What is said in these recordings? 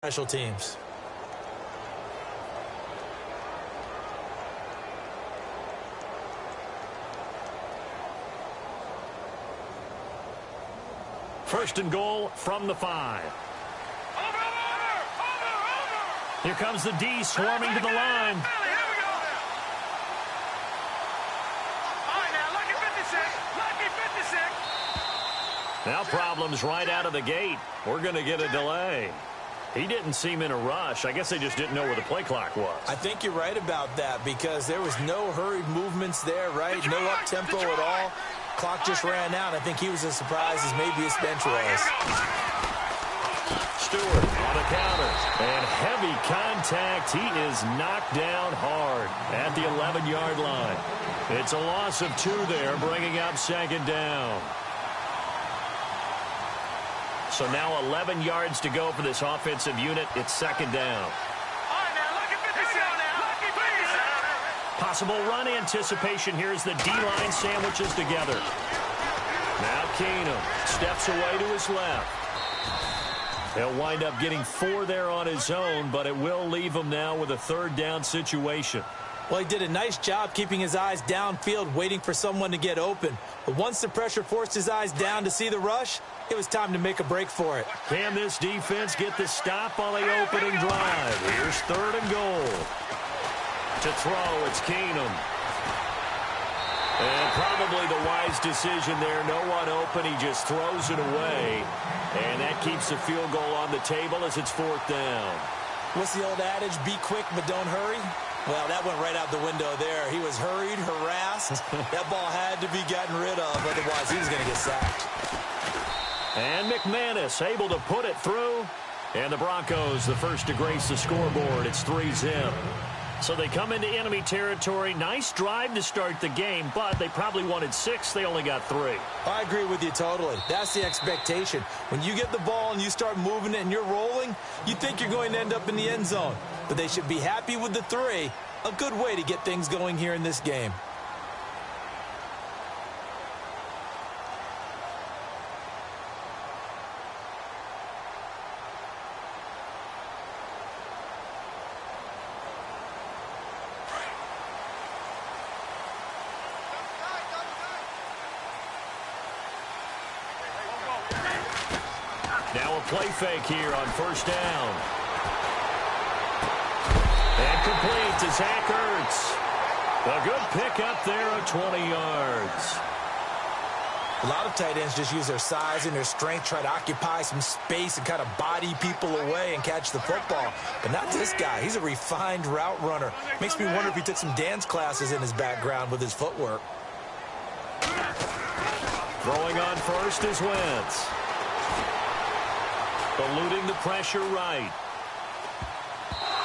Special teams. First and goal from the 5. Here comes the D swarming to the line. Now problems right out of the gate. We're going to get a delay. He didn't seem in a rush. I guess they just didn't know where the play clock was. I think you're right about that because there was no hurried movements there, right? No up-tempo at all. Clock just ran out. I think he was as surprised as maybe his bench was. Stewart on the counter. And heavy contact. He is knocked down hard at the 11-yard line. It's a loss of 2 there, bringing up second down. So now 11 yards to go for this offensive unit. It's second down. Possible run anticipation here as the D-line sandwiches together. Now Keenum steps away to his left. He'll wind up getting 4 there on his own, but it will leave him now with a third down situation. Well, he did a nice job keeping his eyes downfield, waiting for someone to get open. But once the pressure forced his eyes down to see the rush, it was time to make a break for it. Can this defense get the stop on the opening drive? Here's third and goal. To throw, it's Keenum. And probably the wise decision there. No one open. He just throws it away. And that keeps the field goal on the table as it's fourth down. What's the old adage? Be quick, but don't hurry. Well, that went right out the window there. He was hurried, harassed. That ball had to be gotten rid of. Otherwise, he was going to get sacked. And McManus able to put it through. And the Broncos, the first to grace the scoreboard. It's 3-zip. So they come into enemy territory. Nice drive to start the game, but they probably wanted 6. They only got 3. I agree with you totally. That's the expectation. When you get the ball and you start moving it and you're rolling, you think you're going to end up in the end zone. But they should be happy with the 3. A good way to get things going here in this game. Now a play fake here on first down. And complete to Zach Ertz. A good pickup there of 20 yards. A lot of tight ends just use their size and their strength, try to occupy some space and kind of body people away and catch the football. But not this guy. He's a refined route runner. Makes me wonder if he took some dance classes in his background with his footwork. Throwing on first is Wentz. Eluding the pressure right.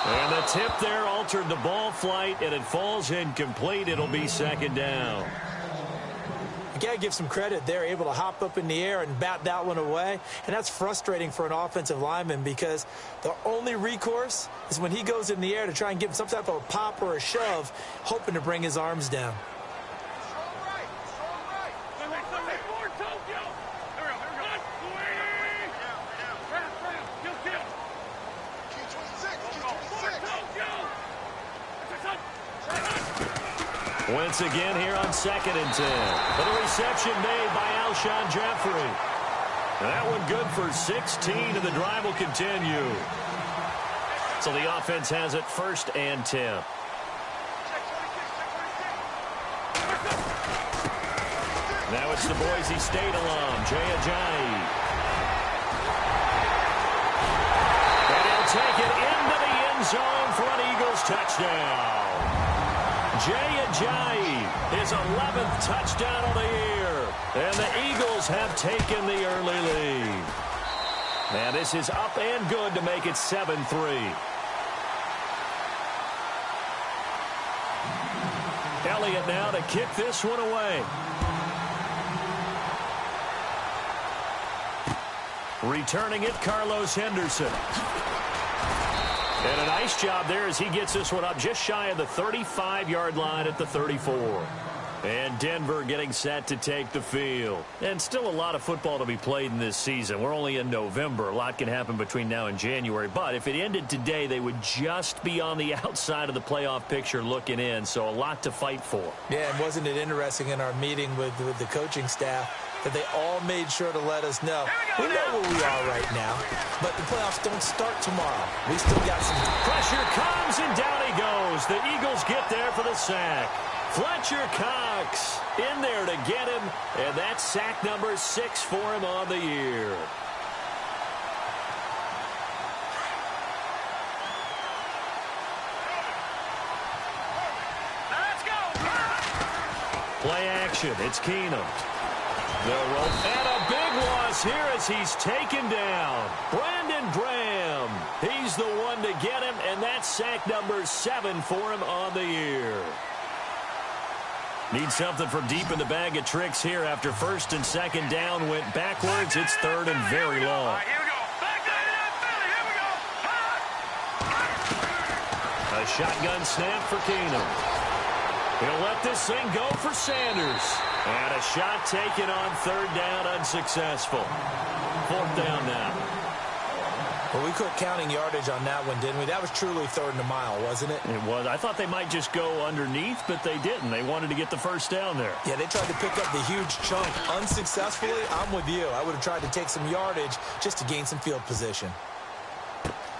And the tip there altered the ball flight, and it falls incomplete. It'll be second down. You got to give some credit. They're able to hop up in the air and bat that one away. And that's frustrating for an offensive lineman because the only recourse is when he goes in the air to try and give some type of a pop or a shove, hoping to bring his arms down. Wentz again here on 2nd and 10. But a reception made by Alshon Jeffrey. That one good for 16, and the drive will continue. So the offense has it 1st and 10. Now it's the Boise State alum, Jay Ajayi. And he'll take it into the end zone for an Eagles touchdown. Jay Ajayi, his 11th touchdown of the year. And the Eagles have taken the early lead. And this is up and good to make it 7-3. Elliott now to kick this one away. Returning it, Carlos Henderson. And a nice job there as he gets this one up just shy of the 35-yard line at the 34. And Denver getting set to take the field. And still a lot of football to be played in this season. We're only in November. A lot can happen between now and January. But if it ended today, they would just be on the outside of the playoff picture looking in. So a lot to fight for. Yeah, and wasn't it interesting in our meeting with the coaching staff that they all made sure to let us know. We know where we are right now, but the playoffs don't start tomorrow. We still got some pressure comes, and down he goes. The Eagles get there for the sack. Fletcher Cox in there to get him, and that's sack number 6 for him on the year. Let's go. Play action. It's Keenum. The roll, and a big loss here as he's taken down. Brandon Graham. He's the one to get him, and that's sack number 7 for him on the year. Need something from deep in the bag of tricks here after first and second down went backwards. It's third and very long. All right, here we go. Back down to Philly. Here we go. A shotgun snap for Keenum. He'll let this thing go for Sanders. And a shot taken on third down, unsuccessful. Fourth down now. Well, we quit counting yardage on that one, didn't we? That was truly third and a mile, wasn't it? It was. I thought they might just go underneath, but they didn't. They wanted to get the first down there. Yeah, they tried to pick up the huge chunk unsuccessfully. I'm with you. I would have tried to take some yardage just to gain some field position.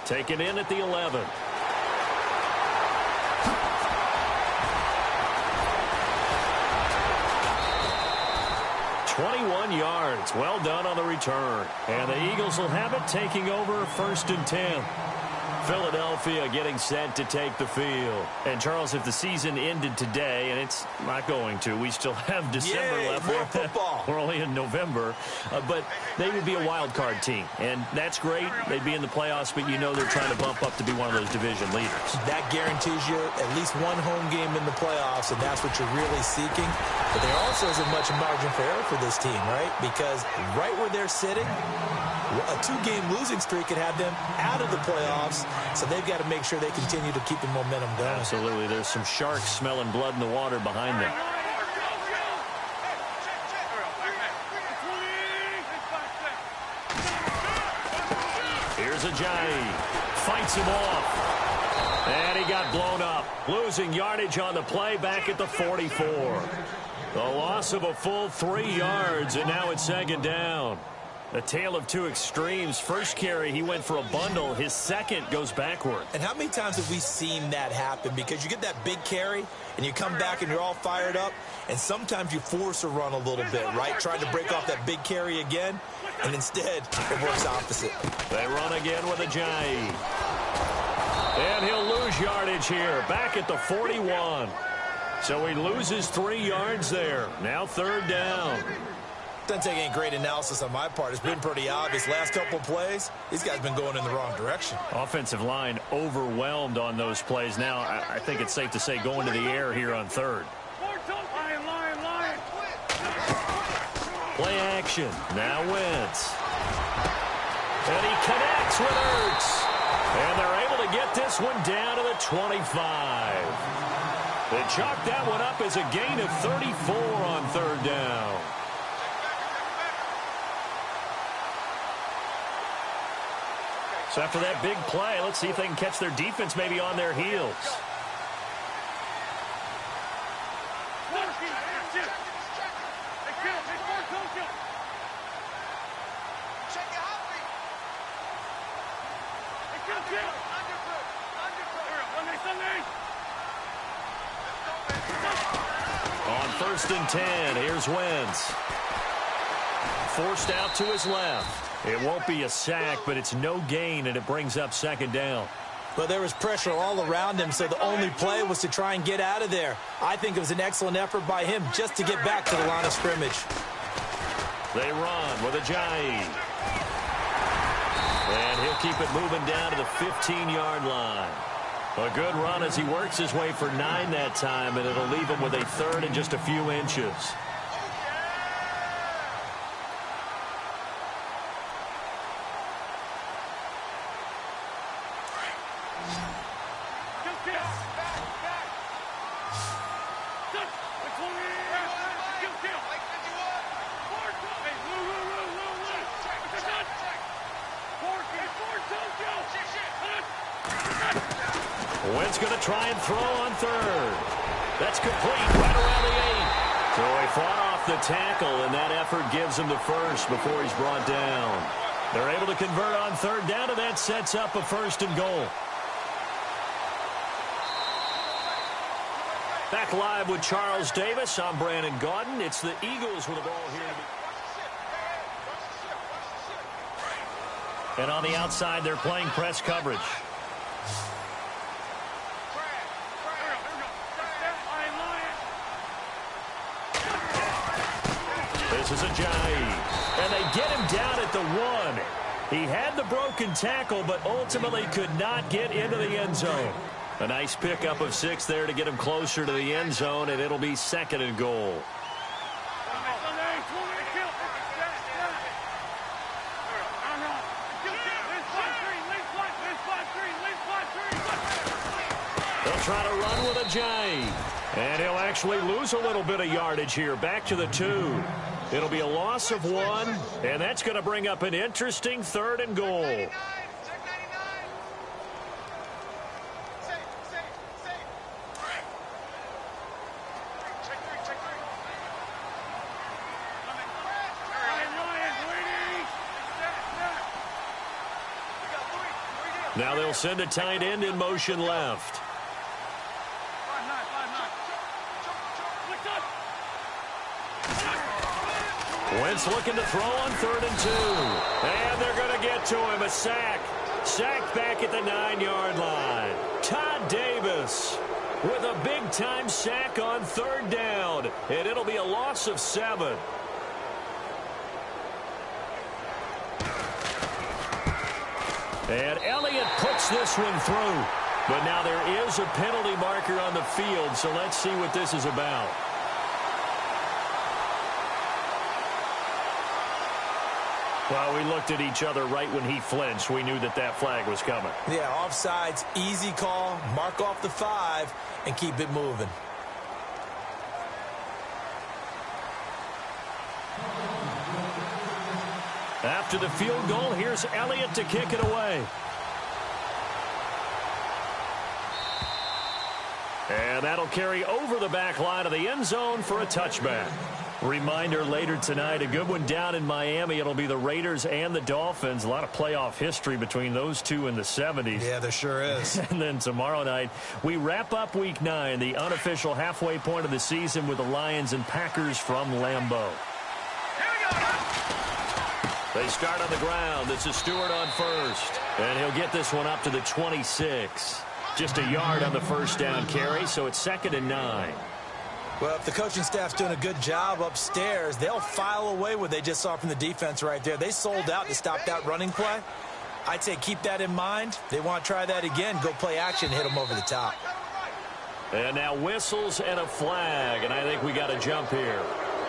Taken in at the 11. 21 yards. Well done on the return. And the Eagles will have it, taking over first and 10. Philadelphia getting set to take the field. And, Charles, if the season ended today, and it's not going to, we still have December left. More football. We're only in November. But they would be a wild card team. And that's great. They'd be in the playoffs, but you know they're trying to bump up to be one of those division leaders. That guarantees you at least one home game in the playoffs, and that's what you're really seeking. But there also isn't much margin for error for this team, right? Because right where they're sitting, a 2-game losing streak could have them out of the playoffs, so they've got to make sure they continue to keep the momentum going. Absolutely. There's some sharks smelling blood in the water behind them. Here's Ajayi. Fights him off. And he got blown up. Losing yardage on the play back at the 44. The loss of a full 3 yards, and now it's second down. A tale of two extremes. First carry, he went for a bundle. His second goes backward. And how many times have we seen that happen? Because you get that big carry, and you come back and you're all fired up, and sometimes you force a run a little bit, right? Trying to break off that big carry again, and instead it works opposite. They run again with Ajayi. And he'll lose yardage here. Back at the 41. So he loses 3 yards there. Now third down. Doesn't take any great analysis on my part. It's been pretty obvious. Last couple plays, these guys have been going in the wrong direction. Offensive line overwhelmed on those plays. Now, I think it's safe to say going to the air here on third. Play action. Now Wentz. And he connects with Ertz. And they're able to get this one down to the 25. They chalk that one up as a gain of 34 on third down. So after that big play, let's see if they can catch their defense maybe on their heels. On first and 10, here's Wentz. Forced out to his left. It won't be a sack, but it's no gain, and it brings up second down. Well, there was pressure all around him, so the only play was to try and get out of there. I think it was an excellent effort by him just to get back to the line of scrimmage. They run with Ajayi. And he'll keep it moving down to the 15-yard line. A good run as he works his way for 9 that time, and it'll leave him with a third and just a few inches. Wentz going to try and throw on third. That's complete right around the 8. So he fought off the tackle, and that effort gives him the first before he's brought down. They're able to convert on third down, and that sets up a 1st and goal. Back live with Charles Davis. I'm Brandon Gaudin. It's the Eagles with the ball here. And on the outside, they're playing press coverage. This is Ajayi, and they get him down at the 1. He had the broken tackle, but ultimately could not get into the end zone. A nice pickup of 6 there to get him closer to the end zone, and it'll be 2nd and goal. They'll try to run with Ajayi, and he'll actually lose a little bit of yardage here, back to the 2. It'll be a loss of 1, and that's going to bring up an interesting 3rd and goal. Now they'll send a tight end in motion left. Wentz looking to throw on 3rd and 2. And they're going to get to him. A sack. Sacked back at the 9-yard line. Todd Davis with a big-time sack on 3rd down. And it'll be a loss of 7. And Elliott puts this one through. But now there is a penalty marker on the field, so let's see what this is about. Well, we looked at each other right when he flinched. We knew that that flag was coming. Yeah, offsides, easy call. Mark off the 5 and keep it moving. After the field goal, here's Elliott to kick it away. And that'll carry over the back line of the end zone for a touchback. Reminder later tonight, a good one down in Miami. It'll be the Raiders and the Dolphins. A lot of playoff history between those two in the 70s. Yeah, there sure is. And then tomorrow night, we wrap up Week 9, the unofficial halfway point of the season with the Lions and Packers from Lambeau. They start on the ground. This is Stewart on first. And he'll get this one up to the 26. Just a yard on the first down carry, so it's 2nd and 9. Well, if the coaching staff's doing a good job upstairs, they'll file away what they just saw from the defense right there. They sold out to stop that running play. I'd say keep that in mind. They want to try that again. Go play action, hit them over the top. And now whistles and a flag, and I think we got a jump here.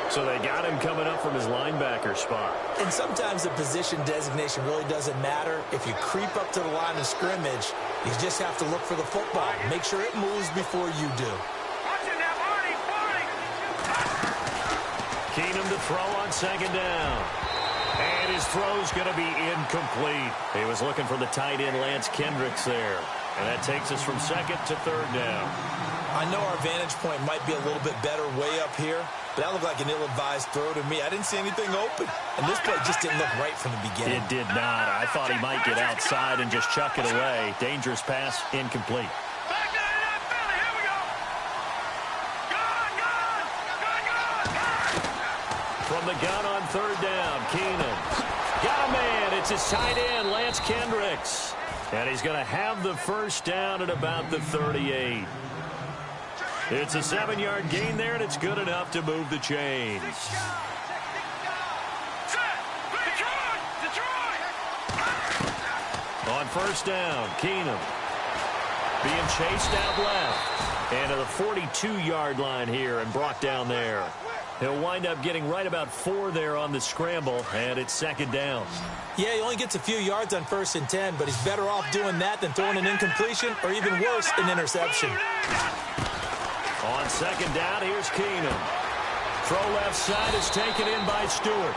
So they got him coming up from his linebacker spot. And sometimes the position designation really doesn't matter. If you creep up to the line of scrimmage, you just have to look for the football. Make sure it moves before you do. Keenum to throw on 2nd down. And his throw's going to be incomplete. He was looking for the tight end, Lance Kendricks, there. And that takes us from 2nd to 3rd down. I know our vantage point might be a little bit better way up here, but that looked like an ill-advised throw to me. I didn't see anything open. And this play just didn't look right from the beginning. It did not. I thought he might get outside and just chuck it away. Dangerous pass, incomplete. From the gun on 3rd down, Keenum. Got a man. It's his tight end, Lance Kendricks. And he's going to have the first down at about the 38. It's a 7-yard gain there, and it's good enough to move the chains. On 1st down, Keenum being chased out left. And to the 42-yard line here and brought down there. He'll wind up getting right about 4 there on the scramble, and it's 2nd down. Yeah, he only gets a few yards on 1st and 10, but he's better off doing that than throwing an incompletion or even worse, an interception. On 2nd down, here's Keenum. Throw left side is taken in by Stewart.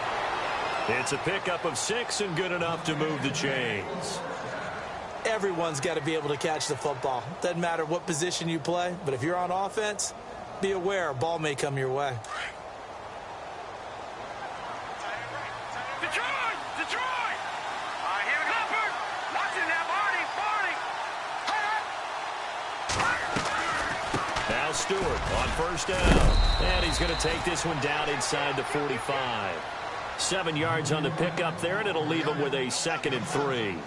It's a pickup of 6 and good enough to move the chains. Everyone's got to be able to catch the football. Doesn't matter what position you play, but if you're on offense, be aware a ball may come your way. Detroit! Detroit! All right, here we go. Leopard! Watch it now, Barney! Barney! Now Stewart on first down. And he's going to take this one down inside the 45. 7 yards on the pickup there, and it'll leave him with a 2nd and 3.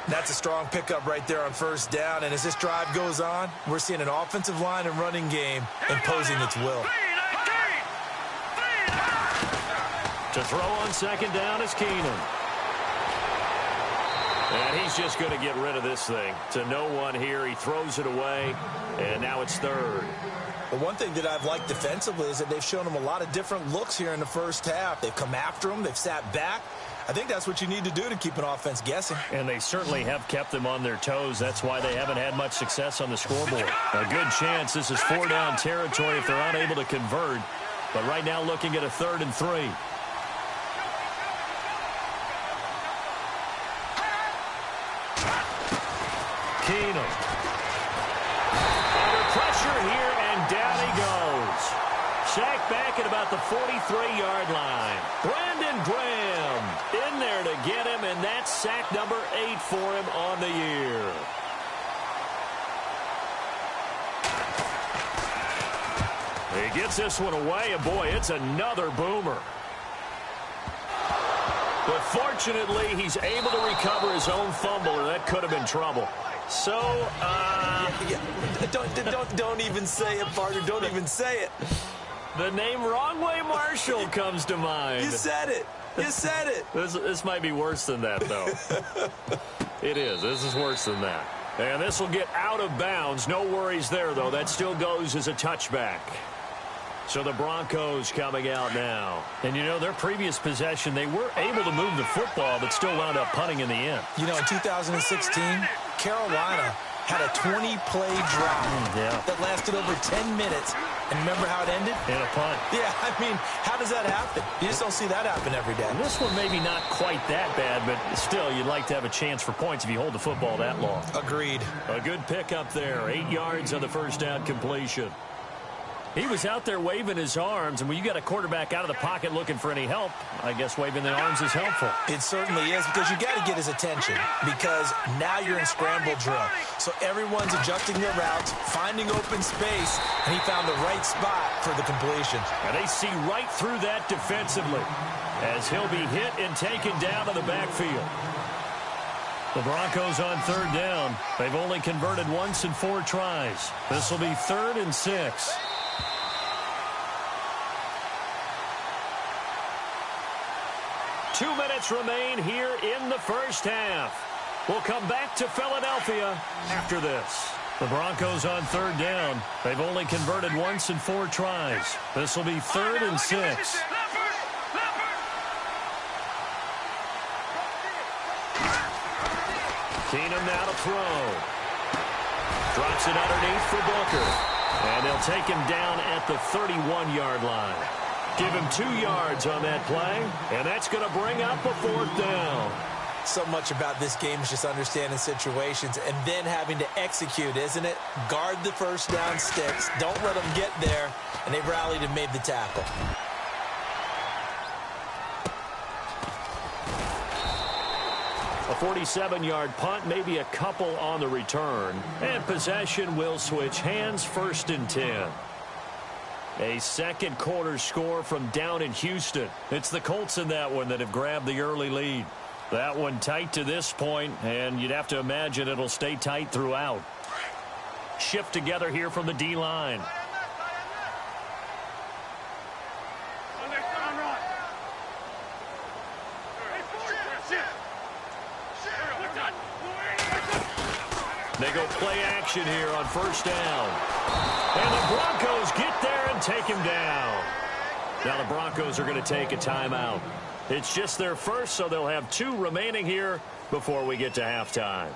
That's a strong pickup right there on first down. And as this drive goes on, we're seeing an offensive line and running game imposing its will. To throw on 2nd down is Keenum. And he's just going to get rid of this thing. To no one here. He throws it away, and now it's 3rd. Well, one thing that I've liked defensively is that they've shown him a lot of different looks here in the first half. They've come after him. They've sat back. I think that's what you need to do to keep an offense guessing. And they certainly have kept them on their toes. That's why they haven't had much success on the scoreboard. A good chance this is 4-down territory if they're unable to convert. But right now looking at a 3rd and 3. Keenum. Under pressure here, and down he goes. Sacked back at about the 43-yard line. Brandon Graham in there to get him, and that's sack number 8 for him on the year. He gets this one away, and boy, it's another boomer. But fortunately, he's able to recover his own fumble, or that could have been trouble. So, Don't even say it, partner. Don't even say it. The name Wrong Way Marshall comes to mind. You said it. You said it. This might be worse than that, though. It is. This is worse than that. And this will get out of bounds. No worries there, though. That still goes as a touchback. So the Broncos coming out now. And, you know, their previous possession, they were able to move the football, but still wound up punting in the end. You know, in 2016, Carolina had a 20-play drive that lasted over 10 minutes. And remember how it ended? In a punt. Yeah, I mean, how does that happen? You just don't see that happen every day. And this one maybe not quite that bad, but still, you'd like to have a chance for points if you hold the football that long. Agreed. A good pickup there. 8 yards on the first down completion. He was out there waving his arms, and when you got a quarterback out of the pocket looking for any help, I guess waving the arms is helpful. It certainly is, because you got to get his attention, because now you're in scramble drill. So everyone's adjusting their routes, finding open space, and he found the right spot for the completion. And they see right through that defensively, as he'll be hit and taken down to the backfield. The Broncos on 3rd down. They've only converted once in 4 tries. This will be 3rd and 6. 2 minutes remain here in the first half. We'll come back to Philadelphia after this. The Broncos on 3rd down. They've only converted once in 4 tries. This will be 3rd and 6. Keenum now to throw. Drops it underneath for Booker. And they'll take him down at the 31-yard line. Give him 2 yards on that play, and that's going to bring up a 4th down. So much about this game is just understanding situations and then having to execute, isn't it? Guard the first down sticks. Don't let them get there, and they've rallied and made the tackle. A 47-yard punt, maybe a couple on the return. And possession will switch hands, 1st and 10. A second quarter score from down in Houston. It's the Colts in that one that have grabbed the early lead. That one tight to this point, and you'd have to imagine it'll stay tight throughout. Shift together here from the D-line. They go play action here on 1st down. And the Broncos get there and take him down. Now the Broncos are going to take a timeout. It's just their first, so they'll have 2 remaining here before we get to halftime.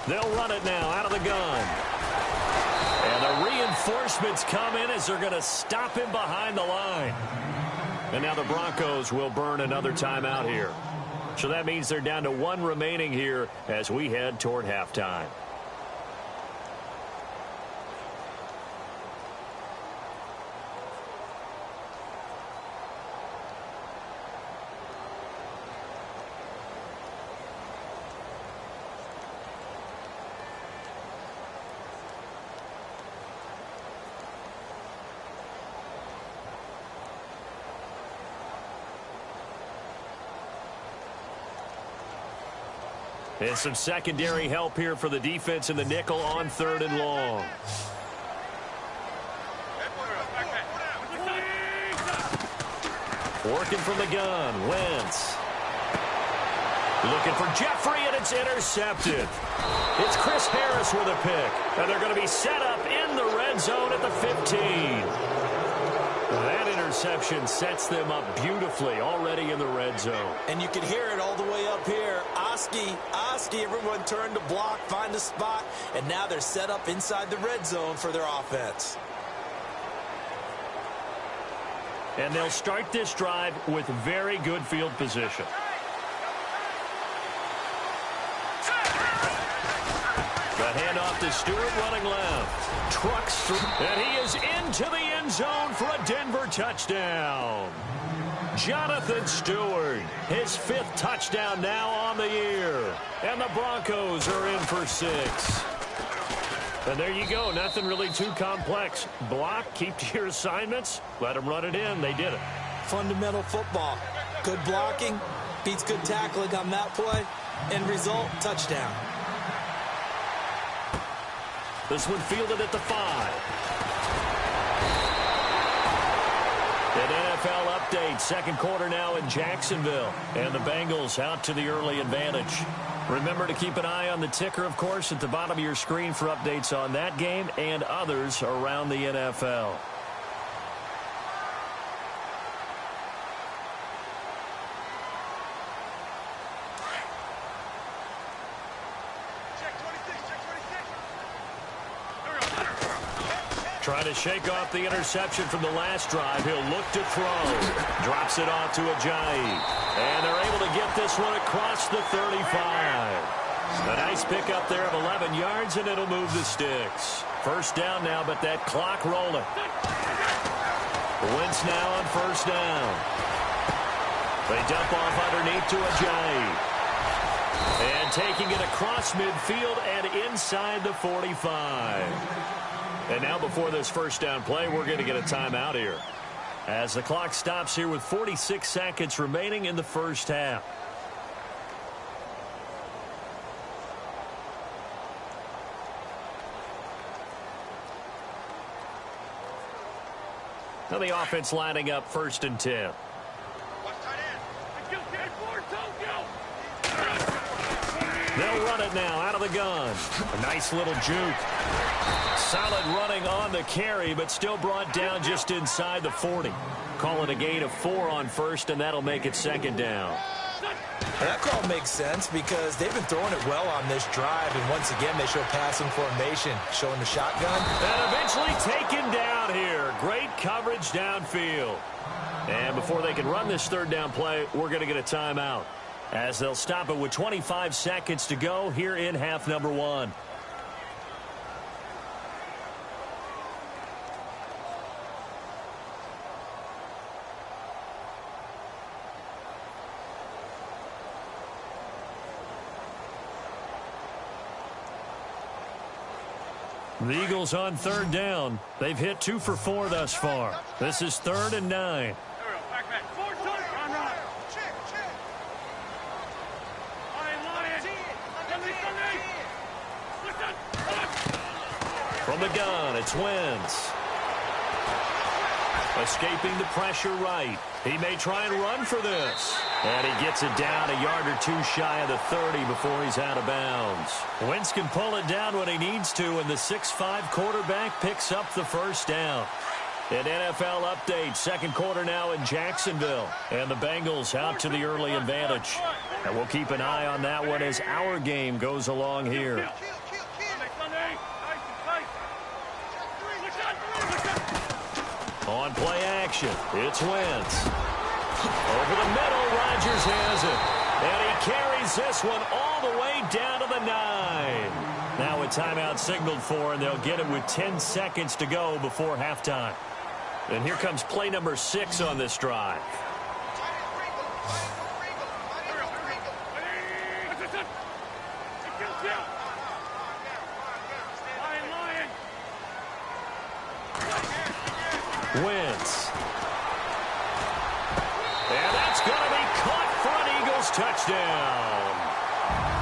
They'll run it now out of the gun. And the reinforcements come in as they're going to stop him behind the line. And now the Broncos will burn another timeout here. So that means they're down to 1 remaining here as we head toward halftime. And some secondary help here for the defense in the nickel on 3rd and long. Working from the gun, Wentz. Looking for Jeffrey, and it's intercepted. It's Chris Harris with a pick. And they're going to be set up in the red zone at the 15. That interception sets them up beautifully already in the red zone. And you can hear it all the way up here. Oski, everyone turned to block, find the spot, and now they're set up inside the red zone for their offense. And they'll start this drive with very good field position. The handoff to Stewart running left. Trucks through. And he is into the end zone for a Denver touchdown. Jonathan Stewart, his 5th touchdown now on the year. And the Broncos are in for 6. And there you go. Nothing really too complex. Block, keep to your assignments, let them run it in. They did it. Fundamental football. Good blocking, beats good tackling on that play. End result, touchdown. This one fielded at the 5. An NFL update, 2nd quarter now in Jacksonville. And the Bengals out to the early advantage. Remember to keep an eye on the ticker, of course, at the bottom of your screen for updates on that game and others around the NFL. Trying to shake off the interception from the last drive. He'll look to throw. Drops it off to Ajayi. And they're able to get this one across the 35. A nice pickup there of 11 yards, and it'll move the sticks. First down now, but that clock rolling. Wentz now on first down. They dump off underneath to Ajayi. And taking it across midfield and inside the 45. And now before this first down play, we're going to get a timeout here as the clock stops here with 46 seconds remaining in the first half. Now the offense lining up 1st and 10. They'll run it now out of the gun. A nice little juke. Solid running on the carry, but still brought down just inside the 40. Call it a gain of 4 on first, and that'll make it 2nd down. That call makes sense because they've been throwing it well on this drive, and once again they show passing formation, showing the shotgun. And eventually taken down here. Great coverage downfield. And before they can run this 3rd down play, we're going to get a timeout, as they'll stop it with 25 seconds to go here in half number 1. The Eagles on 3rd down. They've hit 2 for 4 thus far. This is 3rd and 9. From the gun, it's Wentz. Escaping the pressure right. He may try and run for this. And he gets it down a yard or 2 shy of the 30 before he's out of bounds. Wentz can pull it down when he needs to, and the 6'5" quarterback picks up the first down. An NFL update, 2nd quarter now in Jacksonville. And the Bengals out to the early advantage. And we'll keep an eye on that one as our game goes along here. On play action, it's Wentz. Over the middle, Rodgers has it. And he carries this one all the way down to the 9. Now a timeout signaled for, and they'll get it with 10 seconds to go before halftime. And here comes play number 6 on this drive. Wentz. And that's going to be caught for an Eagles touchdown.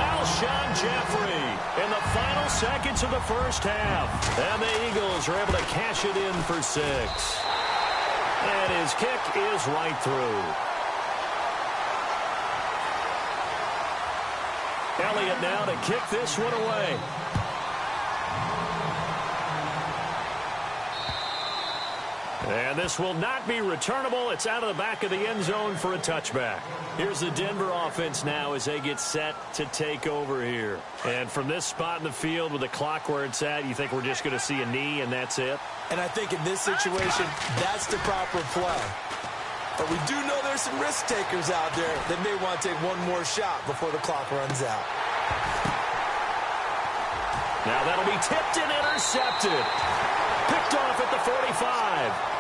Alshon Jeffrey in the final seconds of the first half. And the Eagles are able to cash it in for 6. And his kick is right through. Elliott now to kick this one away. And this will not be returnable. It's out of the back of the end zone for a touchback. Here's the Denver offense now as they get set to take over here. And from this spot in the field with the clock where it's at, you think we're just going to see a knee and that's it? And I think in this situation, that's the proper play. But we do know there's some risk takers out there that may want to take one more shot before the clock runs out. Now that'll be tipped and intercepted. Picked off at the 45.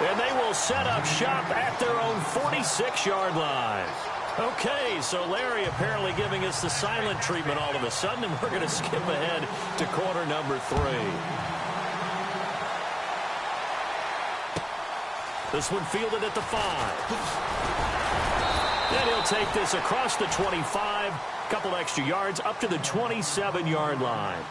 And they will set up shop at their own 46-yard line. Okay, so Larry apparently giving us the silent treatment all of a sudden, and we're going to skip ahead to quarter number 3. This one fielded at the 5. And he'll take this across the 25. Couple extra yards up to the 27-yard line.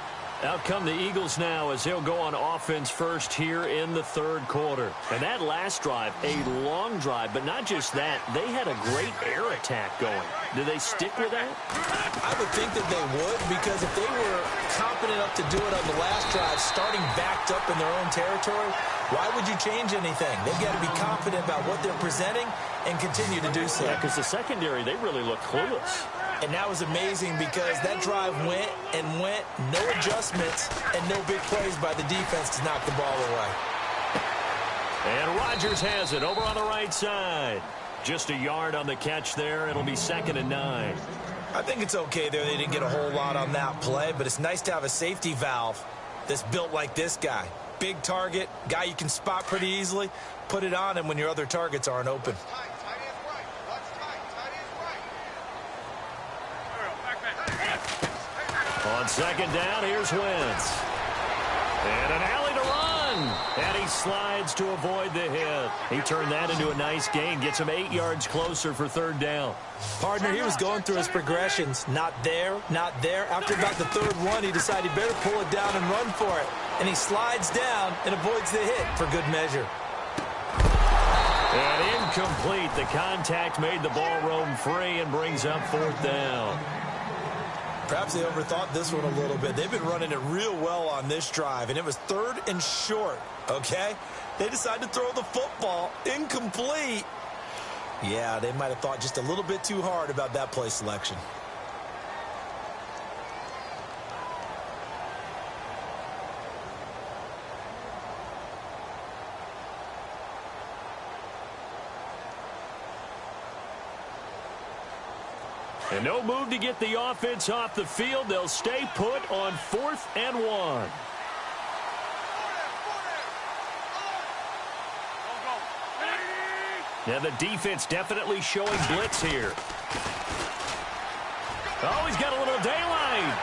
Out come the Eagles now as they'll go on offense first here in the third quarter. And that last drive, a long drive, but not just that. They had a great air attack going. Do they stick with that? I would think that they would, because if they were confident enough to do it on the last drive, starting backed up in their own territory, why would you change anything? They've got to be confident about what they're presenting and continue to do so. Yeah, because the secondary, they really look clueless. And that was amazing because that drive went and went, no adjustments, and no big plays by the defense to knock the ball away. And Rodgers has it over on the right side. Just a yard on the catch there. It'll be 2nd and 9. I think it's okay there. They didn't get a whole lot on that play, but it's nice to have a safety valve that's built like this guy. Big target, guy you can spot pretty easily. Put it on him when your other targets aren't open. On 2nd down, here's Wentz. And an alley to run. And he slides to avoid the hit. He turned that into a nice gain. Gets him 8 yards closer for 3rd down. Partner, he was going through his progressions. Not there, not there. After about the 3rd one, he decided he better pull it down and run for it. And he slides down and avoids the hit for good measure. And incomplete. The contact made the ball roam free and brings up 4th down. Perhaps they overthought this one a little bit. They've been running it real well on this drive, and it was 3rd and short, okay? They decided to throw the football incomplete. Yeah, they might have thought just a little bit too hard about that play selection. And no move to get the offense off the field. They'll stay put on 4th and 1. Now the defense definitely showing blitz here. Oh, he's got a little daylight.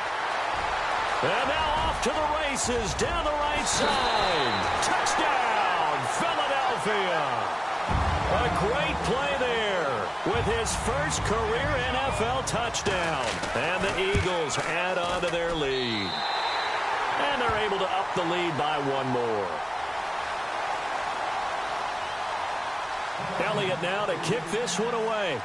And now off to the races down the right side. Touchdown, Philadelphia. A great play there with his first career NFL touchdown. And the Eagles add on to their lead. And they're able to up the lead by 1 more. Elliott now to kick this one away.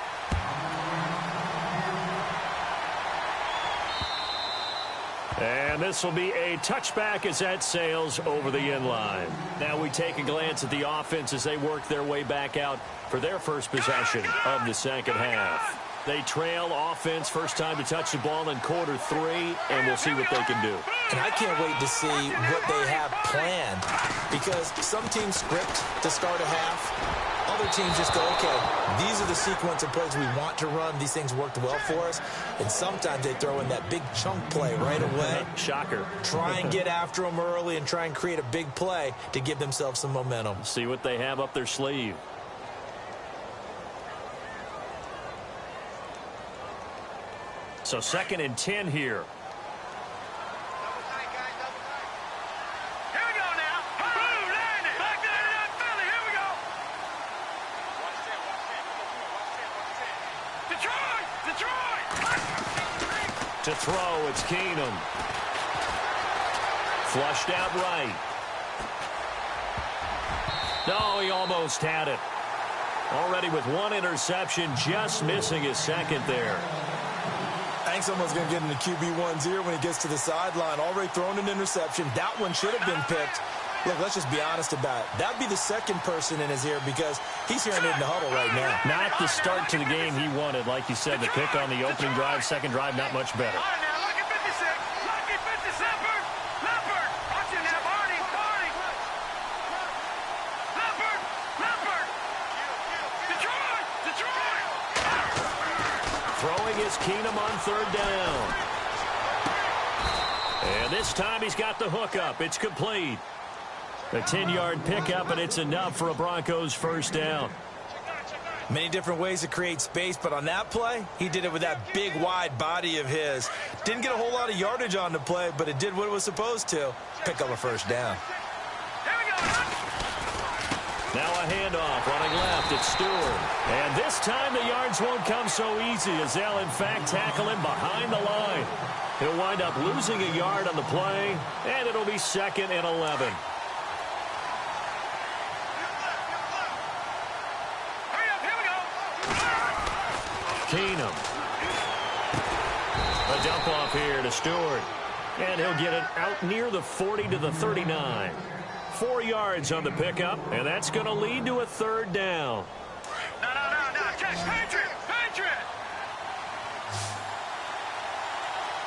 And this will be a touchback as that sails over the end line. Now we take a glance at the offense as they work their way back out for their first possession of the second half. They trail offense first time to touch the ball in quarter 3, and we'll see what they can do. And I can't wait to see what they have planned, because some teams script to start a half. Other teams just go, okay, these are the sequence of plays we want to run. These things worked well for us. And sometimes they throw in that big chunk play right away. Shocker. Try and get after them early and try and create a big play to give themselves some momentum. See what they have up their sleeve. So 2nd and 10 here. To throw, it's Keenum. Flushed out right. No, he almost had it. Already with 1 interception, just missing his 2nd there. I think someone's going to get in the QB1's ear when he gets to the sideline. Already thrown an interception. That one should have been picked. Look, let's just be honest about it. That'd be the 2nd person in his ear because he's hearing it in the huddle right now. Not the start to the game he wanted. Like you said, the pick on the opening drive, 2nd drive, not much better. Throwing is Keenum on 3rd down. And this time he's got the hook up. It's complete. A 10-yard pickup, and it's enough for a Broncos 1st down. Many different ways to create space, but on that play, he did it with that big, wide body of his. Didn't get a whole lot of yardage on the play, but it did what it was supposed to. Pick up a 1st down. Now a handoff running left. It's Stewart. And this time the yards won't come so easy as they'll, in fact, tackle him behind the line. He'll wind up losing a yard on the play, and it'll be 2nd and 11. Keenum. A dump off here to Stewart. And he'll get it out near the 40 to the 39. 4 yards on the pickup, and that's going to lead to a 3rd down. No. Check. Patriot.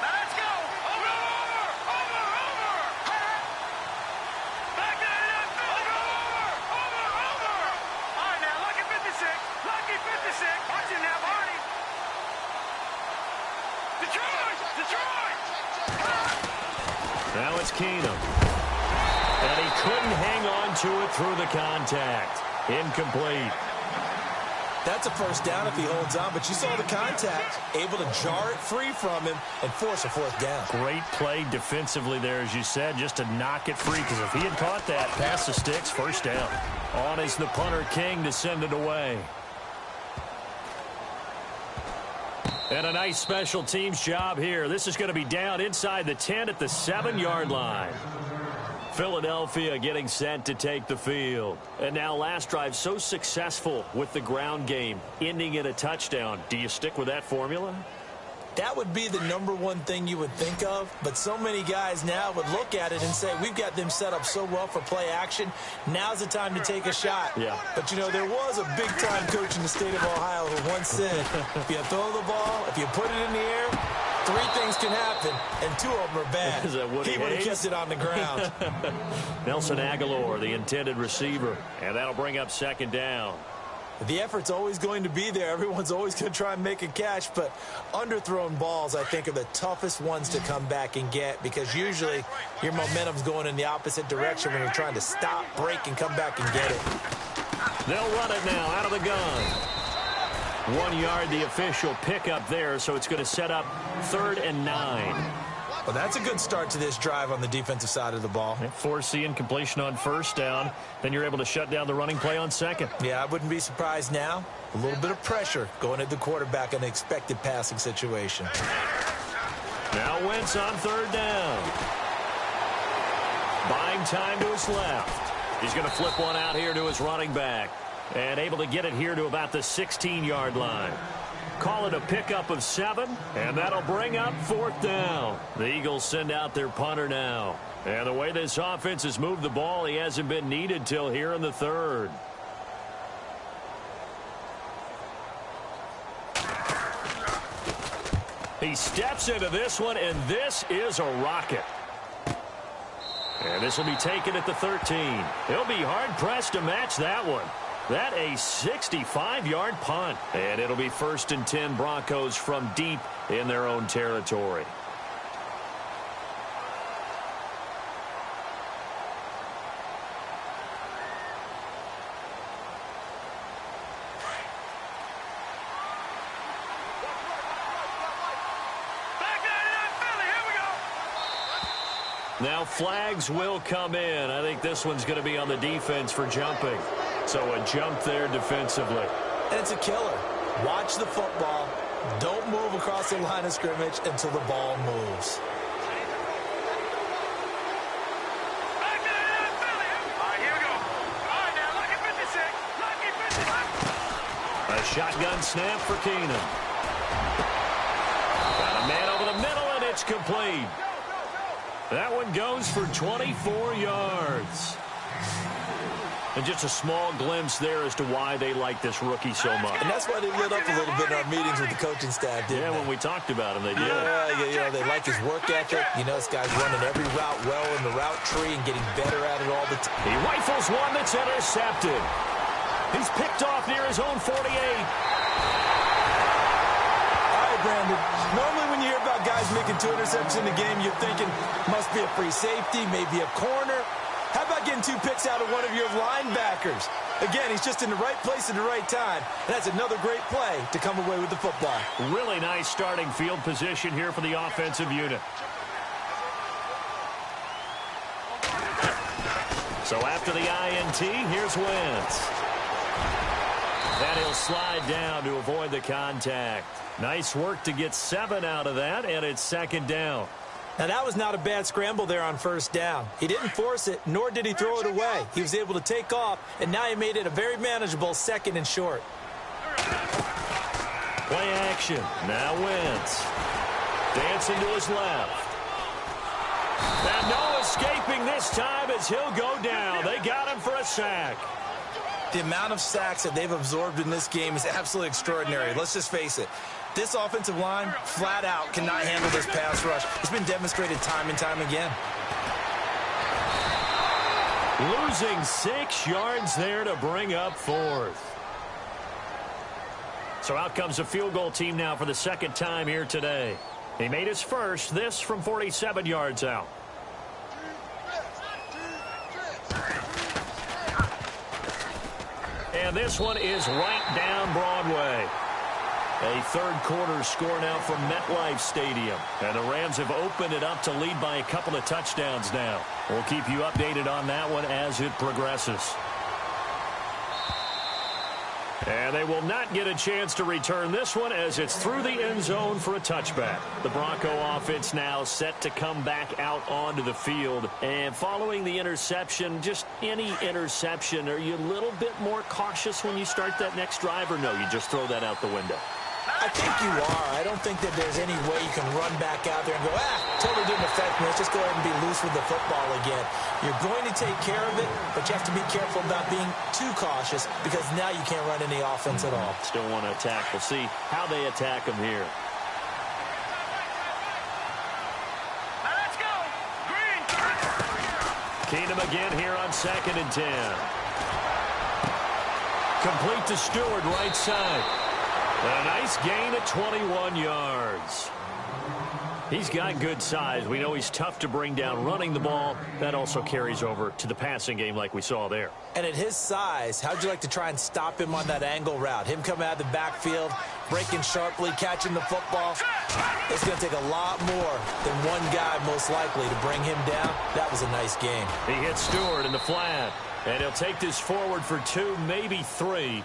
Now let's go. Over. Back that up. Over. All right, now, lucky 56. Watch him now, Barney. Detroit. Now it's Keenum. And he couldn't hang on to it through the contact. Incomplete. That's a 1st down if he holds on, but you saw the contact, able to jar it free from him and force a 4th down. Great play defensively there, as you said, just to knock it free, because if he had caught that, past the sticks, 1st down. On is the punter King to send it away. And a nice special teams job here. This is going to be down inside the 10 at the 7-yard line. Philadelphia getting set to take the field. And now last drive so successful with the ground game, ending in a touchdown. Do you stick with that formula? That would be the #1 thing you would think of, but so many guys now would look at it and say, we've got them set up so well for play action, now's the time to take a shot. Yeah. But, you know, there was a big-time coach in the state of Ohio who once said, if you throw the ball, if you put it in the air, 3 things can happen, and 2 of them are bad. Is that Woody he would have Hayes? kept it on the ground. Nelson Aguilar, the intended receiver, and that'll bring up 2nd down. The effort's always going to be there. Everyone's always going to try and make a catch, but underthrown balls, I think, are the toughest ones to come back and get because usually your momentum's going in the opposite direction when you're trying to stop, break, and come back and get it. They'll run it now out of the gun. 1 yard, the official pickup there, so it's going to set up 3rd and 9. Well, that's a good start to this drive on the defensive side of the ball. Forcing completion on 1st down. Then you're able to shut down the running play on 2nd. Yeah, I wouldn't be surprised now. A little bit of pressure going at the quarterback in an expected passing situation. Now Wentz on 3rd down. Buying time to his left. He's going to flip one out here to his running back. And able to get it here to about the 16-yard line. Call it a pickup of 7, and that'll bring up 4th down. The Eagles send out their punter now. And the way this offense has moved the ball, he hasn't been needed till here in the 3rd. He steps into this one, and this is a rocket. And this will be taken at the 13. He'll be hard-pressed to match that one. That a 65-yard punt. And it'll be 1st and 10 Broncos from deep in their own territory. Now flags will come in. I think this one's going to be on the defense for jumping. So a jump there defensively. And it's a killer. Watch the football. Don't move across the line of scrimmage until the ball moves. A shotgun snap for Keenum. Got a man over the middle, and it's complete. That one goes for 24 yards. And just a small glimpse there as to why they like this rookie so much. And that's why they lit up a little bit in our meetings with the coaching staff, didn't they? When we talked about him, they did. Yeah, they like his work ethic. You know, this guy's running every route well in the route tree and getting better at it all the time. He rifles one that's intercepted. He's picked off near his own 48. Brandon, normally when you hear about guys making 2 interceptions in the game, you're thinking must be a free safety, maybe a corner. How about getting 2 picks out of one of your linebackers? Again, he's just in the right place at the right time. And that's another great play to come away with the football. Really nice starting field position here for the offensive unit. So after the INT, here's Wentz. And he'll slide down to avoid the contact. Nice work to get 7 out of that, and it's 2nd down. Now, that was not a bad scramble there on 1st down. He didn't force it, nor did he throw it away. He was able to take off, and now he made it a very manageable 2nd and short. Play action. Now Wentz. Dancing to his left. And no escaping this time as he'll go down. They got him for a sack. The amount of sacks that they've absorbed in this game is absolutely extraordinary. Let's just face it. This offensive line, flat out, cannot handle this pass rush. It's been demonstrated time and time again. Losing 6 yards there to bring up 4th. So out comes a field goal team now for the 2nd time here today. He made his first, this from 47 yards out. And this one is right down Broadway. A 3rd quarter score now from MetLife Stadium. And the Rams have opened it up to lead by a couple of touchdowns now. We'll keep you updated on that one as it progresses. And they will not get a chance to return this one as it's through the end zone for a touchback. The Bronco offense now set to come back out onto the field. And following the interception, just any interception, are you a little bit more cautious when you start that next drive, or no, you just throw that out the window? I think you are. I don't think that there's any way you can run back out there and go, totally didn't affect me. Let's just go ahead and be loose with the football again. You're going to take care of it, but you have to be careful about being too cautious because now you can't run any offense at all. Still want to attack. We'll see how they attack them here. Now let's go. Green. Keenum again here on 2nd and 10. Complete to Stewart, right side. A nice gain of 21 yards. He's got good size. We know he's tough to bring down running the ball. That also carries over to the passing game like we saw there. And at his size, how'd you like to try and stop him on that angle route? Him coming out of the backfield, breaking sharply, catching the football. It's going to take a lot more than one guy, most likely, to bring him down. That was a nice game. He hits Stewart in the flat. And he'll take this forward for 2, maybe 3.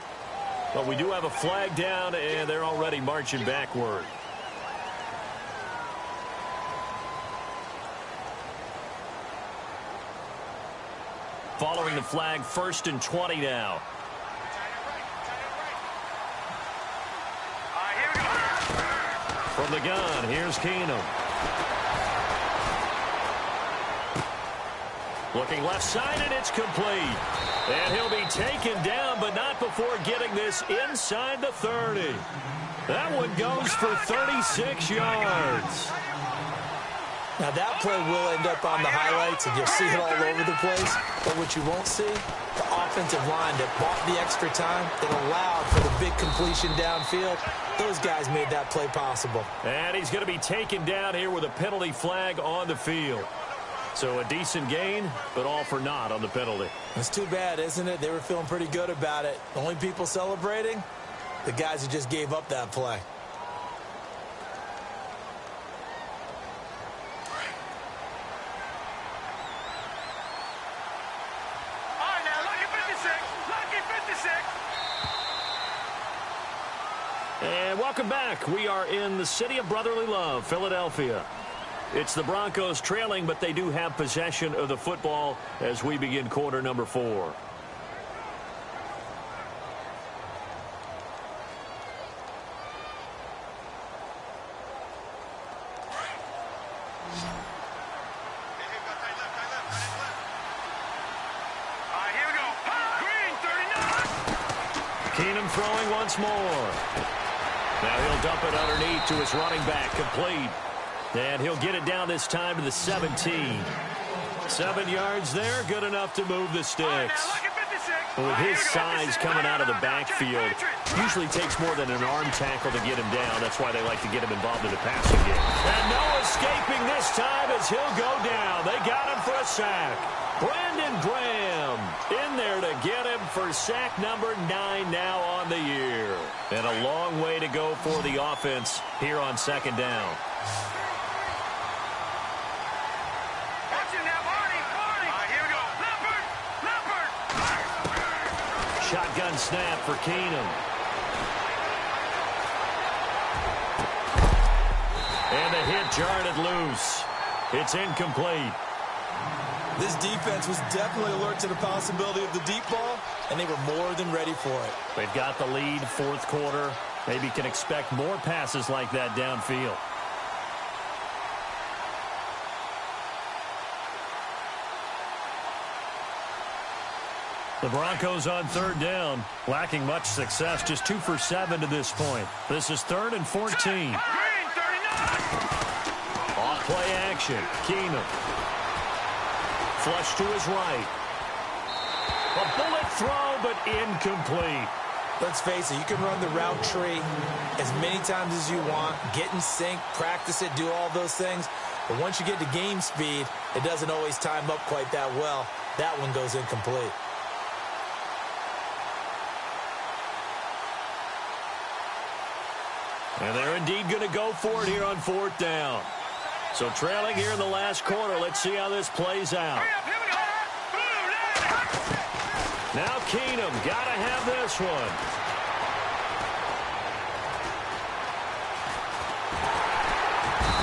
But we do have a flag down, and they're already marching backward. Following the flag, 1st and 20 now. From the gun, here's Keenum. Looking left side, and it's complete. And he'll be taken down, but not before before getting this inside the 30. That one goes for 36 yards. Now, that play will end up on the highlights, and you'll see it all over the place. But what you won't see, the offensive line that bought the extra time, that allowed for the big completion downfield, those guys made that play possible. And he's going to be taken down here with a penalty flag on the field. So a decent gain, but all for naught on the penalty. It's too bad, isn't it? They were feeling pretty good about it. The only people celebrating, the guys who just gave up that play. And welcome back. We are in the city of brotherly love, Philadelphia. It's the Broncos trailing, but they do have possession of the football as we begin quarter number 4. Keenum throwing once more. Now he'll dump it underneath to his running back, complete. And he'll get it down this time to the 17. 7 yards there, good enough to move the sticks. With his size coming out of the backfield, usually takes more than an arm tackle to get him down. That's why they like to get him involved in the passing game. And no escaping this time as he'll go down. They got him for a sack. Brandon Graham in there to get him for sack number 9 now on the year. And a long way to go for the offense here on second down. Shotgun snap for Keenum. And the hit jarred it loose. It's incomplete. This defense was definitely alert to the possibility of the deep ball, and they were more than ready for it. They've got the lead, fourth quarter. Maybe can expect more passes like that downfield. The Broncos on third down, lacking much success, just 2 for 7 to this point. This is 3rd and 14. Off play action, Keenum. Flush to his right. A bullet throw, but incomplete. Let's face it, you can run the route tree as many times as you want, get in sync, practice it, do all those things. But once you get to game speed, it doesn't always time up quite that well. That one goes incomplete. And they're indeed going to go for it here on 4th down. So trailing here in the last quarter. Let's see how this plays out. Now Keenum, got to have this one.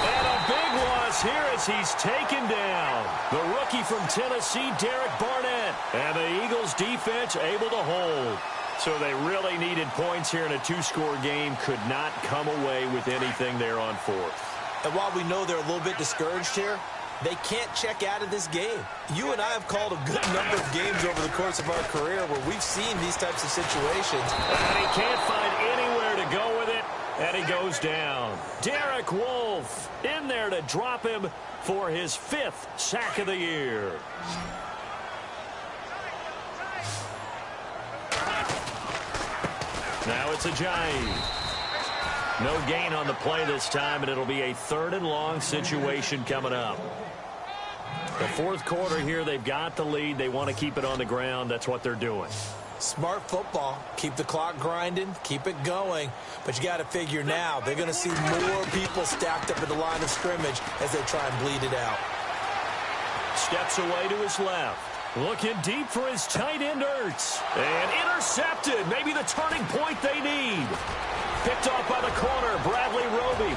And a big loss here as he's taken down. The rookie from Tennessee, Derek Barnett. And the Eagles defense able to hold. So they really needed points here in a 2-score game. Could not come away with anything there on 4th. And while we know they're a little bit discouraged here, they can't check out of this game. You and I have called a good number of games over the course of our career where we've seen these types of situations. And he can't find anywhere to go with it, and he goes down. Derek Wolfe in there to drop him for his 5th sack of the year. Now it's Ajayi. No gain on the play this time, and it'll be a 3rd and long situation coming up. The 4th quarter here, they've got the lead. They want to keep it on the ground. That's what they're doing. Smart football. Keep the clock grinding. Keep it going. But you got to figure now, they're going to see more people stacked up at the line of scrimmage as they try and bleed it out. Steps away to his left. Looking deep for his tight end, Ertz. And intercepted. Maybe the turning point they need. Picked off by the corner, Bradley Roby.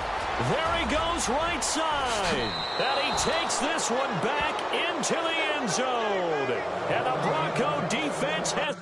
There he goes, right side. And he takes this one back into the end zone. And the Bronco defense has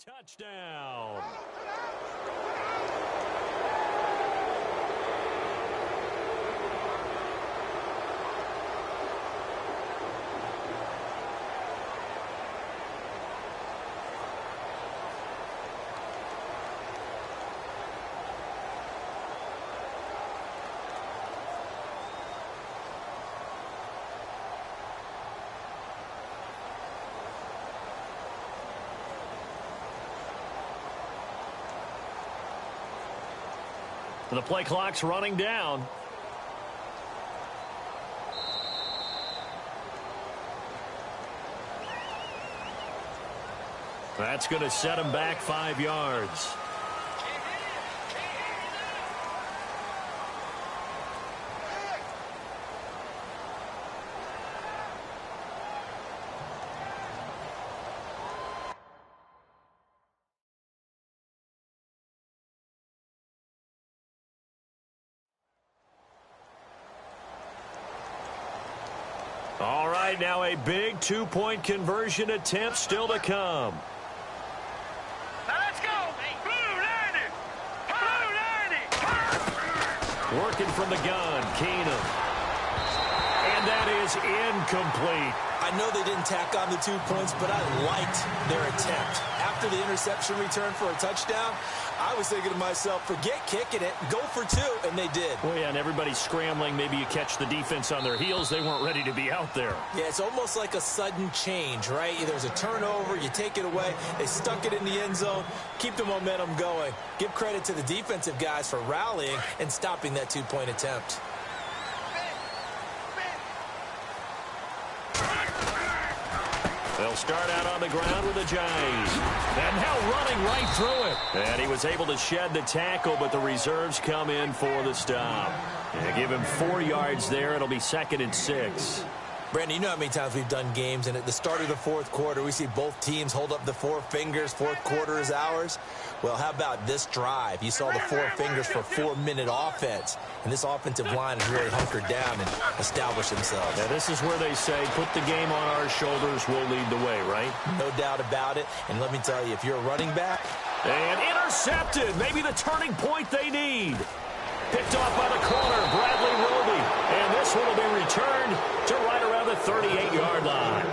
touchdown. The play clock's running down. That's going to set him back 5 yards. All right, now a big two-point conversion attempt still to come. Now let's go. Blue 90. Blue 90. Working from the gun, Keenum. And that is incomplete. I know they didn't tack on the 2 points, but I liked their attempt. After the interception return for a touchdown, I was thinking to myself, forget kicking it, go for 2, and they did. Well, yeah, and everybody's scrambling. Maybe you catch the defense on their heels. They weren't ready to be out there. Yeah, it's almost like a sudden change, right? There's a turnover, you take it away, they stuck it in the end zone, keep the momentum going. Give credit to the defensive guys for rallying and stopping that 2-point attempt. They'll start out on the ground with a Giant. And now running right through it. And he was able to shed the tackle, but the reserves come in for the stop. And give him 4 yards there. It'll be 2nd and 6. Brandon, you know how many times we've done games, and at the start of the fourth quarter, we see both teams hold up the 4 fingers, fourth quarter is ours. Well, how about this drive? You saw the 4 fingers for 4-minute offense, and this offensive line has really hunkered down and established themselves. Now, this is where they say, put the game on our shoulders, we'll lead the way, right? No doubt about it, and let me tell you, if you're a running back... And intercepted, maybe the turning point they need. Picked off by the corner, Bradley Roby. And this one will be returned to right around the 38-yard line.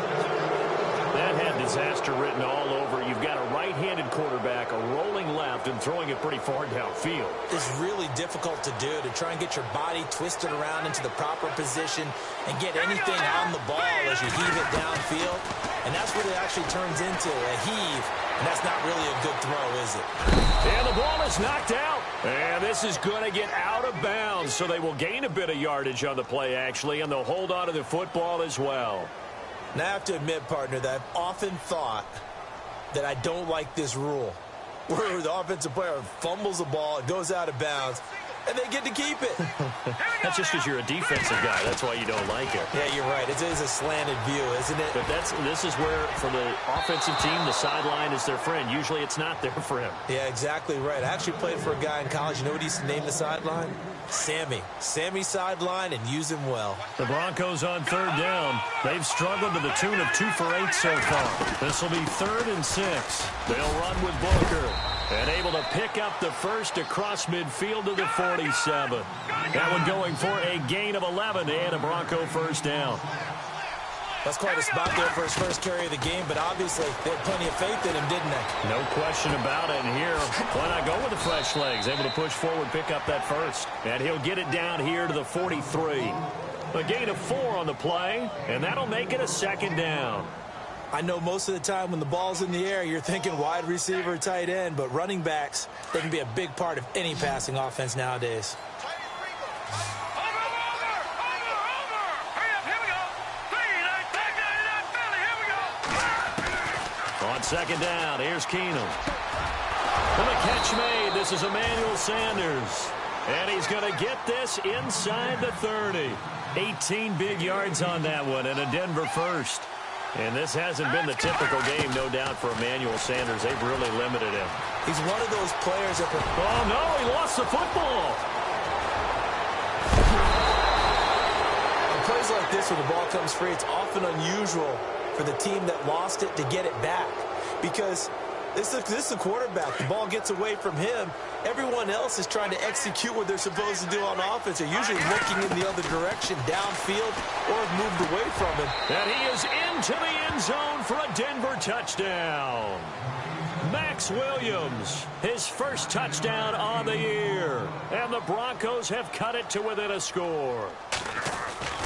That had disaster written all over. You've got a right-handed quarterback, a rolling left, and throwing it pretty far downfield. It's really difficult to do, to try and get your body twisted around into the proper position and get anything on the ball as you heave it downfield. And that's what it actually turns into, a heave. And that's not really a good throw, is it? And the ball is knocked out. And this is going to get out of bounds, so they will gain a bit of yardage on the play, actually, and they'll hold on to the football as well. Now, I have to admit, partner, that I've often thought that I don't like this rule, where the offensive player fumbles the ball, it goes out of bounds, and they get to keep it. That's just because you're a defensive guy. That's why you don't like it. Yeah, you're right. It is a slanted view, isn't it? But this is where, for the offensive team, the sideline is their friend. Usually it's not there for him. Yeah, exactly right. I actually played for a guy in college. You know what he used to name the sideline? Sammy. Sammy sideline, and use him well. The Broncos on 3rd down. They've struggled to the tune of 2 for 8 so far. This will be 3rd and 6. They'll run with Booker. And able to pick up the first across midfield to the 47. That one going for a gain of 11 and a Bronco first down. That's quite a spot there for his first carry of the game, but obviously they had plenty of faith in him, didn't they? No question about it. And here, why not go with the fresh legs? Able to push forward, pick up that first. And he'll get it down here to the 43. A gain of 4 on the play, and that'll make it a 2nd down. I know most of the time when the ball's in the air, you're thinking wide receiver, tight end, but running backs, they can be a big part of any passing offense nowadays. On 2nd down, here's Keenum. And the catch made. This is Emmanuel Sanders. And he's going to get this inside the 30. 18 big yards on that one, and a Denver first. And this hasn't been the typical game, no doubt, for Emmanuel Sanders. They've really limited him. He's one of those players that... Oh, no, he lost the football. In plays like this, when the ball comes free, it's often unusual for the team that lost it to get it back. Because This is a quarterback. The ball gets away from him. Everyone else is trying to execute what they're supposed to do on offense. They're usually looking in the other direction, downfield, or have moved away from him. And he is into the end zone for a Denver touchdown. Max Williams, his first touchdown on the year. And the Broncos have cut it to within a score.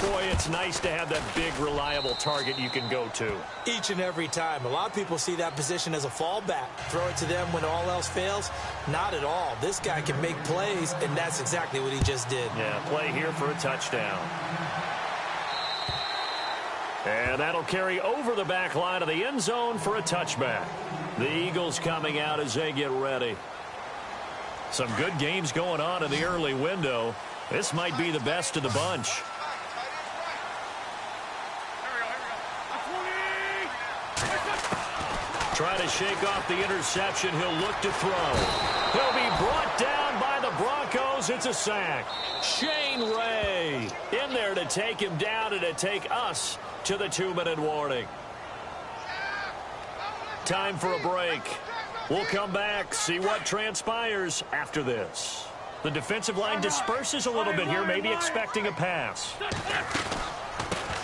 Boy, it's nice to have that big, reliable target you can go to. Each and every time. A lot of people see that position as a fallback. Throw it to them when all else fails. Not at all. This guy can make plays, and that's exactly what he just did. Yeah, play here for a touchdown. And that'll carry over the back line of the end zone for a touchback. The Eagles coming out as they get ready. Some good games going on in the early window. This might be the best of the bunch. Trying to shake off the interception. He'll look to throw. He'll be brought down by the Broncos. It's a sack. Shane Ray in there to take him down and to take us to the 2-minute warning. Time for a break. We'll come back, see what transpires after this. The defensive line disperses a little bit here, maybe expecting a pass.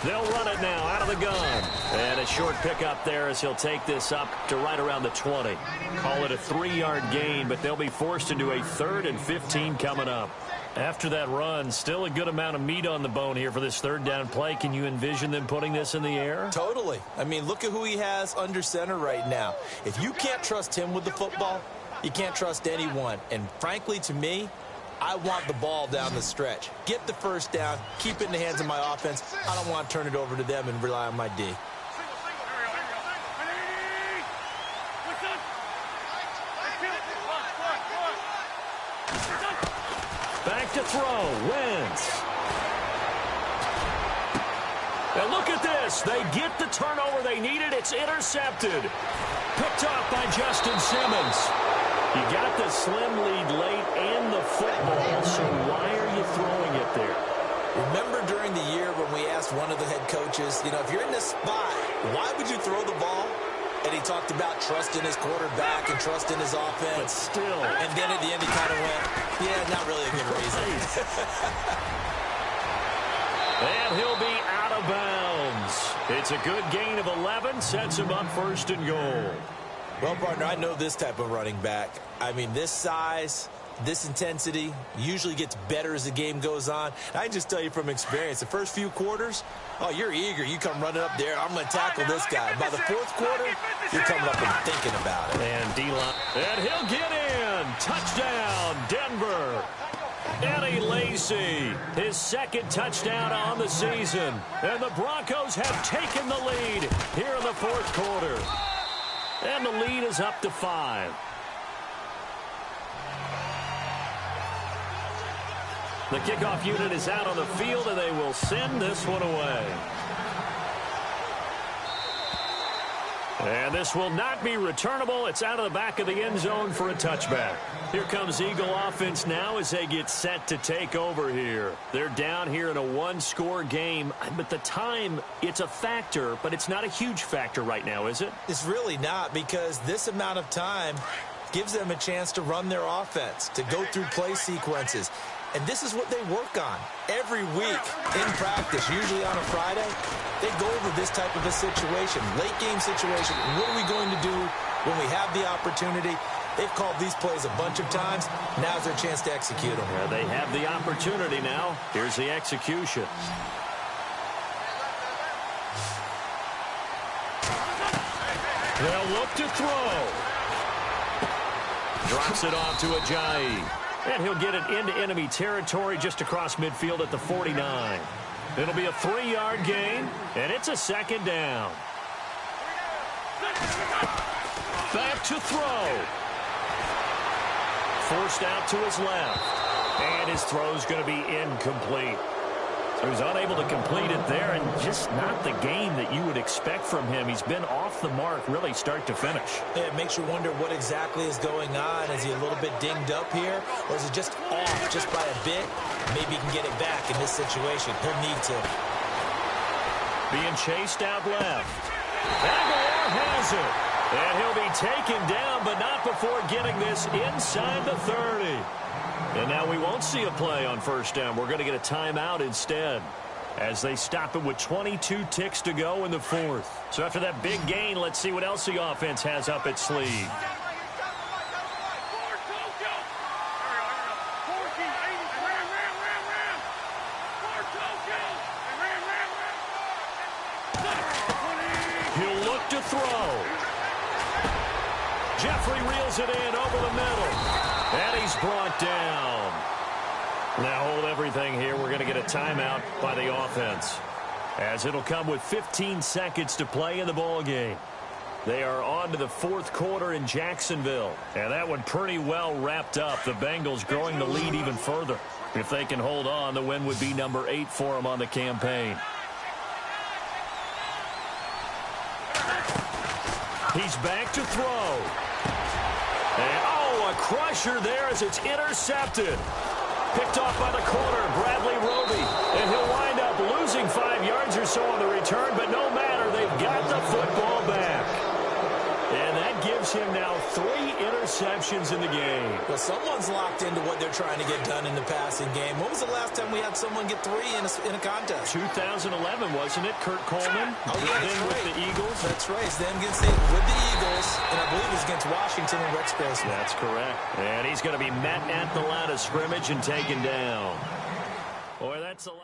They'll run it now out of the gun. And a short pickup there as he'll take this up to right around the 20. Call it a 3-yard gain, but they'll be forced into a 3rd and 15 coming up. After that run, still a good amount of meat on the bone here for this 3rd down play. Can you envision them putting this in the air? Totally. I mean, look at who he has under center right now. If you can't trust him with the football, you can't trust anyone. And frankly, to me, I want the ball down the stretch. Get the first down, keep it in the hands of my offense. I don't want to turn it over to them and rely on my D. Back to throw. Wentz. And look at this. They get the turnover they needed. It's intercepted. Picked off by Justin Simmons. You got the slim lead late and the football, so why are you throwing it there? Remember during the year when we asked one of the head coaches, if you're in this spot, why would you throw the ball? And he talked about trusting his quarterback and trusting his offense. But still. And then at the end he kind of went, yeah, not really a good reason. And he'll be out of bounds. It's a good gain of 11, sets him up 1st and goal. Well, partner, I know this type of running back. I mean, this size, this intensity usually gets better as the game goes on. I can just tell you from experience, the first few quarters, oh, you're eager. You come running up there, I'm going to tackle this guy. By the 4th quarter, you're coming up and thinking about it. And D-line. And he'll get in. Touchdown, Denver. Eddie Lacy, his 2nd touchdown on the season. And the Broncos have taken the lead here in the 4th quarter. And the lead is up to 5. The kickoff unit is out on the field, and they will send this one away. And this will not be returnable. It's out of the back of the end zone for a touchback. Here comes Eagle offense now as they get set to take over here. They're down here in a 1-score game, but the time, it's a factor, but it's not a huge factor right now, is it? It's really not, because this amount of time gives them a chance to run their offense, to go through play sequences. And this is what they work on every week in practice, usually on a Friday. They go over this type of a situation, late game situation. What are we going to do when we have the opportunity? They've called these plays a bunch of times. Now's their chance to execute them. Yeah, they have the opportunity now. Here's the execution. They'll look to throw. Drops it off to Ajayi. And he'll get it into enemy territory just across midfield at the 49. It'll be a 3-yard gain, and it's a 2nd down. Back to throw. Forced out to his left. And his throw's going to be incomplete. So he's unable to complete it there, and just not the game that you would expect from him. He's been off the mark, really, start to finish. Yeah, it makes you wonder what exactly is going on. Is he a little bit dinged up here, or is it just off just by a bit? Maybe he can get it back in this situation. He'll need to. Being chased out left. Aguilar has it. And he'll be taken down, but not before getting this inside the 30. And now we won't see a play on first down. We're going to get a timeout instead, as they stop it with 22 ticks to go in the fourth. So after that big gain, let's see what else the offense has up its sleeve. He'll look to throw. Jeffrey reels it in over the middle. And he's brought down. Now hold everything here. We're going to get a timeout by the offense, as it'll come with 15 seconds to play in the ball game. They are on to the fourth quarter in Jacksonville, and that one pretty well wrapped up. The Bengals growing the lead even further. If they can hold on, the win would be number 8 for them on the campaign. He's back to throw. And, oh, a crusher there as it's intercepted. Picked off by the corner, Bradley Roby. And he'll wind up losing 5 yards or so on the return, but no matter, they've got the football back. And that gives him now 3 interceptions in the game. Well, someone's locked into what they're trying to get done in the passing game. When was the last time we had someone get 3 in a contest? 2011, wasn't it? Kurt Coleman. Oh, yeah, that's right. With the Eagles. That's right. It's them with the Eagles, and I believe it's against Washington and Rex Grossman. That's correct. And he's going to be met at the line of scrimmage and taken down. Boy, that's a lot.